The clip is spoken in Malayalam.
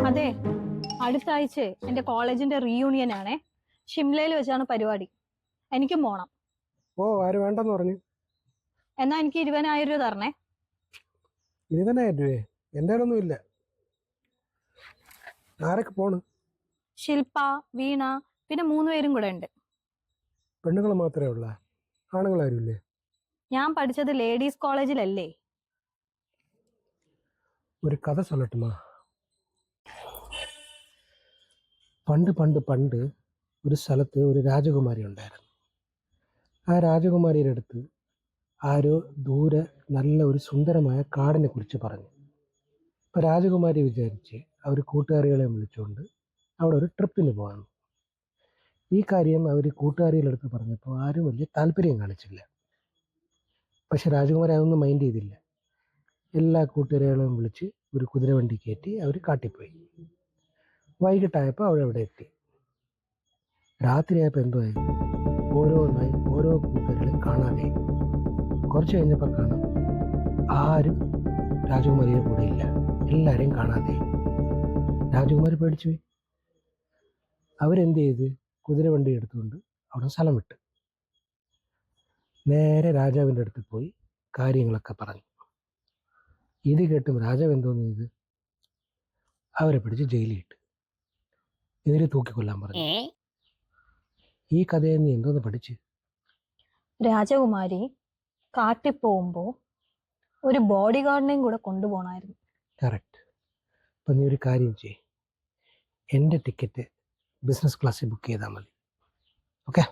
അതെ, അടുത്ത ആഴ്ച എന്റെ കോളേജിന്റെ റീയൂണിയൻ ആണേ. ഷിംലയിൽ വെച്ചാണ് പരിപാടി. എനിക്കും പോണം. ഓ, ആര് വേണ്ടെന്ന് പറഞ്ഞു? എന്നാ എനിക്ക് 20,000 രൂപ തരണേ. 20,000 രൂപയെ? എൻ്റെ കയ്യിലൊന്നും ഇല്ല. ആരൊക്കെ പോണ്? ശില്പ, വീണ, പിന്നെ 3 പേരും കൂടെ ഉണ്ട്. പെണ്ണുങ്ങൾ മാത്രമേ ഉള്ള? ആണുങ്ങളാരും ഇല്ലേ? ഞാൻ പഠിച്ചത് ലേഡീസ് കോളേജിലല്ലേ. ഒരു കഥ ചൊല്ലട്ടുമാ. പണ്ട് പണ്ട് പണ്ട് ഒരു സ്ഥലത്ത് ഒരു രാജകുമാരി ഉണ്ടായിരുന്നു. ആ രാജകുമാരിയുടെ അടുത്ത് ആരോ ദൂരെ നല്ല ഒരു സുന്ദരമായ കാടിനെ കുറിച്ച് പറഞ്ഞു. ഇപ്പം രാജകുമാരി വിചാരിച്ച് അവർ കൂട്ടുകാരികളെ വിളിച്ചുകൊണ്ട് അവിടെ ഒരു ട്രിപ്പിന് പോകാൻ. ഈ കാര്യം അവർ കൂട്ടുകാരികളുടെ അടുത്ത് പറഞ്ഞപ്പോൾ ആരും വലിയ താല്പര്യം കാണിച്ചില്ല. പക്ഷെ രാജകുമാരി അതൊന്നും മൈൻഡ് ചെയ്തില്ല. എല്ലാ കൂട്ടുകാരികളെയും വിളിച്ച് ഒരു കുതിരവണ്ടി കയറ്റി അവർ കാട്ടിപ്പോയി. വൈകിട്ടായപ്പോൾ അവിടെ എത്തി. രാത്രിയായപ്പോൾ എന്തോ ആയി, ഓരോന്നായി ഓരോ കൂട്ടുകാരികളെ കാണാതെ. കുറച്ച് കഴിഞ്ഞപ്പോൾ കാണാം ആരും രാജകുമാരിയുടെ കൂടെ ഇല്ല, എല്ലാവരെയും കാണാതെ. രാജകുമാരി പേടിച്ചു പോയി. അവരെന്ത് ചെയ്ത് കുതിരവണ്ടി എടുത്തുകൊണ്ട് അവിടെ സ്ഥലം വിട്ട് നേരെ രാജാവിൻ്റെ അടുത്ത് പോയി കാര്യങ്ങളൊക്കെ പറഞ്ഞു. ഇത് കേട്ടും രാജാവ് എന്തോന്ന് ചെയ്ത് അവരെ പിടിച്ച് ജയിലിൽ ഇട്ട് ഇതിന് തൂക്കിക്കൊല്ലാൻ പറഞ്ഞു. ഈ കഥയെ നീ എന്തോന്ന് പഠിച്ച്? രാജകുമാരി കാട്ടിൽ പോകുമ്പോ ഒരു ബോഡി ഗാർഡിനെയും കൂടെ കൊണ്ടുപോകണമായിരുന്നു. കറക്റ്റ്. അപ്പം നീ ഒരു കാര്യം ചെയ്യ്, എൻ്റെ ടിക്കറ്റ് ബിസിനസ് ക്ലാസ്സിൽ ബുക്ക് ചെയ്താൽ മതി. ഓക്കെ?